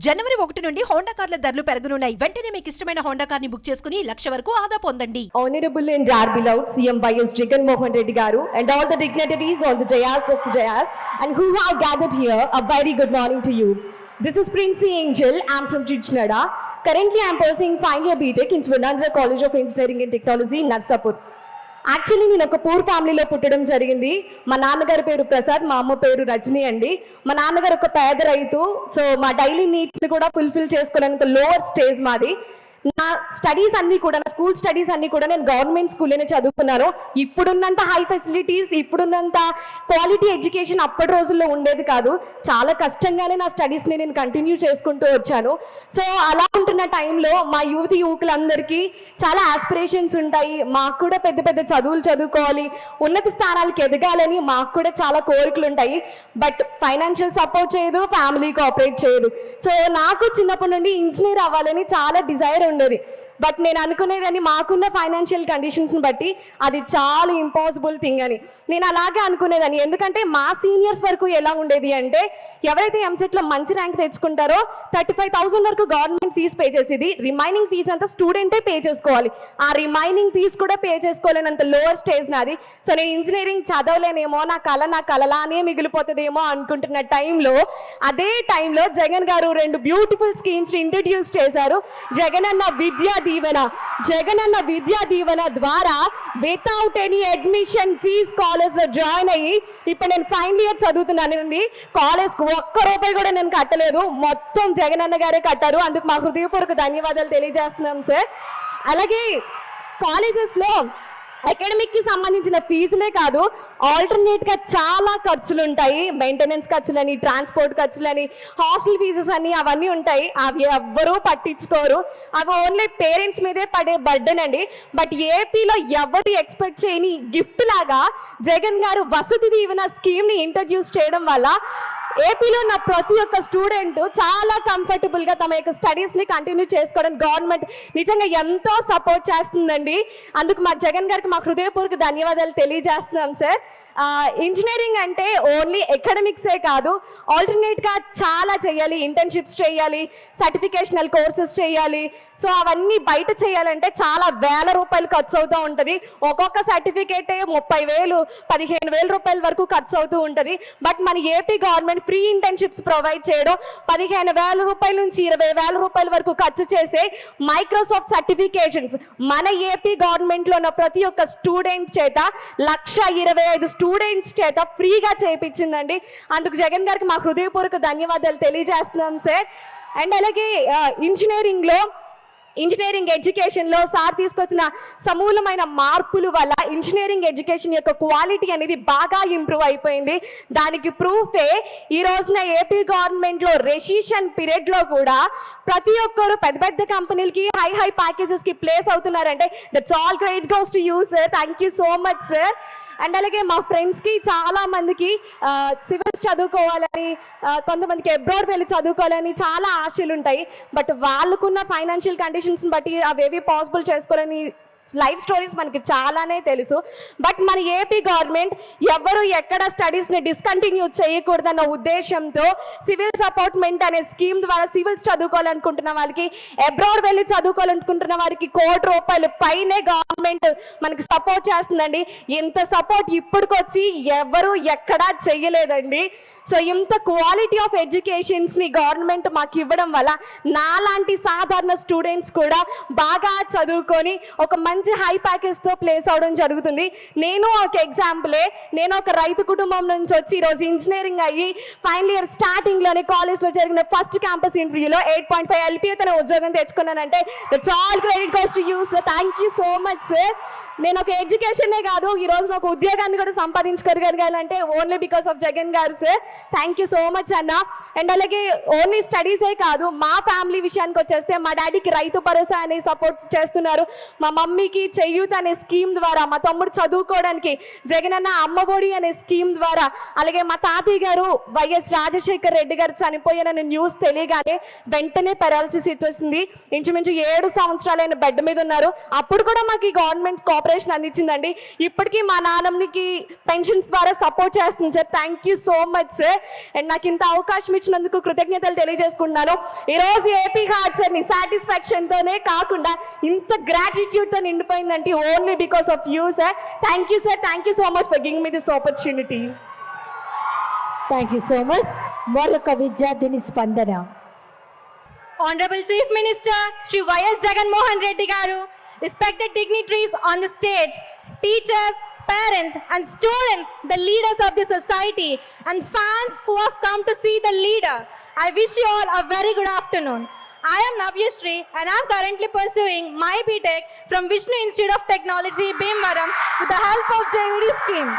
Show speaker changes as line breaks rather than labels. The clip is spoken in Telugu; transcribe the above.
జనవరి 1 నుండి హోండా కార్ల ధరలు పెరగనున్నాయి. వెంటనే మీకు ఇష్టమైన హోండా కార్ని బుక్ చేసుకుని 1,00,000 వరకు ఆదా పొందండి.
Honorable and our beloved CM YS Jagan Mohan Reddy Garu and all the dignitaries on the dais of the dais and who have gathered here, a very good morning to you. This is Princey Angel. I'm from Chichnada. Currently, I'm pursuing final year BTech in Swarnandra College of Engineering and Technology, Narsapur. Actually నేను ఒక పూర్ ఫ్యామిలీలో పుట్టడం జరిగింది. మా నాన్నగారి పేరు ప్రసాద్, మా అమ్మ పేరు రజని అండి. మా నాన్నగారు ఒక పేద రైతు. సో మా డైలీ నీడ్స్ కూడా ఫుల్ఫిల్ చేసుకోవడానికి లోవర్ స్టేజ్ మాది. నా స్టడీస్ అన్ని కూడా, నా స్కూల్ స్టడీస్ అన్ని కూడా నేను గవర్నమెంట్ స్కూల్లోనే చదువుకున్నాను. ఇప్పుడున్నంత హై ఫెసిలిటీస్, ఇప్పుడున్నంత క్వాలిటీ ఎడ్యుకేషన్ అప్పటి రోజుల్లో ఉండేది కాదు. చాలా కష్టంగానే నా స్టడీస్ని నేను కంటిన్యూ చేసుకుంటూ వచ్చాను. సో అలా ఉంటున్న టైంలో మా యువకులందరికీ చాలా ఆస్పిరేషన్స్ ఉంటాయి. మాకు కూడా పెద్ద పెద్ద చదువులు చదువుకోవాలి, ఉన్నత స్థానాలకు ఎదగాలని మాకు కూడా చాలా కోరికలు ఉంటాయి. బట్ ఫైనాన్షియల్ సపోర్ట్ చేయదు, ఫ్యామిలీ కోఆపరేట్ చేయదు. సో నాకు చిన్నప్పటి నుండి ఇంజనీర్ అవ్వాలని చాలా డిజైర్ ఉండేది. బట్ నేను అనుకునేదని మాకున్న ఫైనాన్షియల్ కండిషన్స్ని బట్టి అది చాలా ఇంపాసిబుల్ థింగ్ అని నేను అలాగే అనుకునేదాన్ని. ఎందుకంటే మా సీనియర్స్ వరకు ఎలా ఉండేది అంటే, ఎవరైతే ఎంసెట్లో మంచి ర్యాంక్ తెచ్చుకుంటారో 35,000 వరకు గవర్నమెంట్ ఫీజు పే చేసేది. రిమైనింగ్ ఫీజు అంతా స్టూడెంటే పే చేసుకోవాలి. ఆ రిమైనింగ్ ఫీజు కూడా పే చేసుకోలేనంత లోవర్ స్టేజ్ నాది. సో నేను ఇంజనీరింగ్ చదవలేనేమో, నా కలలానే మిగిలిపోతుందేమో అనుకుంటున్న టైంలో, అదే టైంలో జగన్ గారు 2 బ్యూటిఫుల్ స్కీమ్స్ ఇంట్రడ్యూస్ చేశారు. జగనన్న విద్యా దీవెన ద్వారా without any admission fee college లో జాయిన్ అయ్యి ఇప్పుడు నేను ఫైనల్ ఇయర్ చదువుతున్నానండి. కాలేజ్ కు ఒక్క రూపాయి కూడా నేను కట్టలేదు, మొత్తం జగనన్న గారే కట్టారు. అందుకు మా హృదయపూర్వక ధన్యవాదాలు తెలియజేస్తున్నాం సార్. అలాగే కాలేజెస్ లో అకాడమిక్ కి సంబంధించిన ఫీజులే కాదు, ఆల్టర్నేట్ గా చాలా ఖర్చులు ఉంటాయి. మెయింటెనెన్స్ ఖర్చులని, ట్రాన్స్పోర్ట్ ఖర్చులని, హాస్టల్ ఫీజెస్ అని అవన్నీ ఉంటాయి. అవి ఎవ్వరూ పట్టించుకోరు. అవి ఓన్లీ పేరెంట్స్ మీదే పడే బర్డెన్ అండి. బట్ ఏపీలో ఎవరు ఎక్స్పెక్ట్ చేయని గిఫ్ట్ లాగా జగన్ గారు వసతి దీవెన స్కీమ్ ని ఇంట్రడ్యూస్ చేయడం వల్ల ఏపీలో ఉన్న ప్రతి ఒక్క స్టూడెంట్ చాలా కంఫర్టబుల్ గా తమ యొక్క స్టడీస్ ని కంటిన్యూ చేసుకోవడం గవర్నమెంట్ నిజంగా ఎంతో సపోర్ట్ చేస్తుందండి. అందుకు మా జగన్ గారికి మా హృదయపూర్వక ధన్యవాదాలు తెలియజేస్తున్నాం సార్. ఇంజనీరింగ్ అంటే ఓన్లీ అకాడమిక్సే కాదు, ఆల్టర్నేట్ గా చాలా చేయాలి. ఇంటర్న్షిప్స్ చేయాలి, సర్టిఫికేషనల్ కోర్సెస్ చేయాలి. సో అవన్నీ బయట చేయాలంటే చాలా వేల రూపాయలు ఖర్చు అవుతూ ఉంటుంది. ఒక్కొక్క సర్టిఫికేటే 30,000, 15,000 రూపాయల వరకు ఖర్చు అవుతూ ఉంటుంది. బట్ మన AP government free internships provide చేయడం, 15,000 రూపాయల నుంచి 20,000 రూపాయల వరకు ఖర్చు చేసే మైక్రోసాఫ్ట్ సర్టిఫికేషన్స్ మన ఏపీ గవర్నమెంట్ లో ఉన్న ప్రతి ఒక్క స్టూడెంట్ చేత 1,25,000 స్టూడెంట్స్ చేత ఫ్రీగా చేయించిందండి. అందుకు జగన్ గారికి మా హృదయపూర్వక ధన్యవాదాలు తెలియజేస్తున్నాం సార్. అండ్ అలాగే ఇంజనీరింగ్ ఎడ్యుకేషన్ లో సార్ తీసుకొచ్చిన సమూలమైన మార్పుల వల్ల ఇంజనీరింగ్ ఎడ్యుకేషన్ యొక్క క్వాలిటీ అనేది బాగా ఇంప్రూవ్ అయిపోయింది. దానికి ప్రూఫే ఈ రోజున ఏపీ గవర్నమెంట్ లో రెసిషన్ పీరియడ్ లో కూడా ప్రతి ఒక్కరు పెద్ద పెద్ద కంపెనీలకి హై ప్యాకేజెస్ కి ప్లేస్ అవుతున్నారంటే that's all credit goes to you sir. Thank you so much sir. And అలాగే మా ఫ్రెండ్స్కి చాలా మందికి సివిల్స్ చదువుకోవాలని, కొంతమందికి అబ్రాడ్ వెళ్ళి చదువుకోవాలని చాలా ఆశలు ఉంటాయి. బట్ వాళ్ళకున్న ఫైనాన్షియల్ కండిషన్స్ని బట్టి అవేవి పాసిబుల్ చేసుకోవాలని లైఫ్ స్టోరీస్ మనకి చాలానే తెలుసు. బట్ మన ఏపీ గవర్నమెంట్ ఎవరు ఎక్కడ స్టడీస్ని డిస్కంటిన్యూ చేయకూడదన్న ఉద్దేశంతో సివిల్ సపోర్ట్మెంట్ అనే స్కీమ్ ద్వారా సివిల్స్ చదువుకోవాలనుకుంటున్న వాళ్ళకి, అబ్రాడ్ వెళ్ళి చదువుకోవాలనుకుంటున్న వారికి ₹1,00,00,000 పైనే గవర్నమెంట్ మనకి సపోర్ట్ చేస్తుందండి. ఇంత సపోర్ట్ ఇప్పటికొచ్చి ఎవరు ఎక్కడా చెయ్యలేదండి. సో ఇంత క్వాలిటీ ఆఫ్ ఎడ్యుకేషన్స్ని గవర్నమెంట్ మాకు ఇవ్వడం వల్ల నాలాంటి సాధారణ స్టూడెంట్స్ కూడా బాగా చదువుకొని ఒక మంచి హై ప్యాకేజ్తో ప్లేస్ అవడం జరుగుతుంది. నేను ఒక ఎగ్జాంపులే. నేను ఒక రైతు కుటుంబం నుంచి వచ్చి ఈరోజు ఇంజనీరింగ్ అయ్యి ఫైనల్ ఇయర్ స్టార్టింగ్లోనే కాలేజ్లో జరిగిన ఫస్ట్ క్యాంపస్ ఇంటర్వ్యూలో 8.5 LPA తన ఉద్యోగం తెచ్చుకున్నానంటే that's all credit goes to you sir. Thank you so much sir. నేను ఒక ఎడ్యుకేషనే కాదు, ఈ రోజు ఒక ఉద్యోగాన్ని కూడా సంపాదించుకోగలగాలంటే ఓన్లీ బికాస్ ఆఫ్ జగన్ గారు sir. Thank you so much అన్న. అండ్ అలాగే ఓన్లీ స్టడీసే కాదు, మా ఫ్యామిలీ విషయానికి వచ్చేస్తే మా డాడీకి రైతు భరోసా అనే సపోర్ట్ చేస్తున్నారు. మా మమ్మీ ఫ్యామిలీకి చెయ్యూత్ అనే స్కీమ్ ద్వారా, మా తమ్ముడు చదువుకోవడానికి జగనన్న అమ్మఒడి అనే స్కీమ్ ద్వారా, అలాగే మా తాతయ్య గారు వైఎస్ రాజశేఖర్ రెడ్డి గారు చనిపోయారనే న్యూస్ తెలియగానే వెంటనే పెరాలసిస్ వచ్చేసింది. ఇంచుమించు 7 సంవత్సరాలైన బెడ్ మీద ఉన్నారు. అప్పుడు కూడా మాకు ఈ గవర్నమెంట్ కోఆపరేషన్ అందించిందండి. ఇప్పటికీ మా నాన్నమ్మకి పెన్షన్స్ ద్వారా సపోర్ట్ చేస్తుంది sir. Thank you so much sir. And నాకు ఇంత అవకాశం ఇచ్చినందుకు కృతజ్ఞతలు తెలియజేసుకుంటున్నాను. ఈరోజు ఏపీ హార్ట్ సార్ ని సాటిస్ఫాక్షన్ తోనే కాకుండా ఇంత గ్రాటిట్యూడ్ తో నిండిపోయిందంటే only because of you sir. Thank you sir. Thank you so much for giving me this opportunity.
Thank you so much. మరొక విద్యార్థిని స్పందన.
Honorable Chief Minister Shri Y.S. Jagan Mohan Reddy Garu, respected dignitaries on the stage, teachers, parents and students, the leaders of the society and fans who have come to see the leader. I wish you all a very good afternoon. I am Navyashree and I am currently pursuing my BTech from Vishnu Institute of Technology, Bhimavaram with the help of JVD scheme.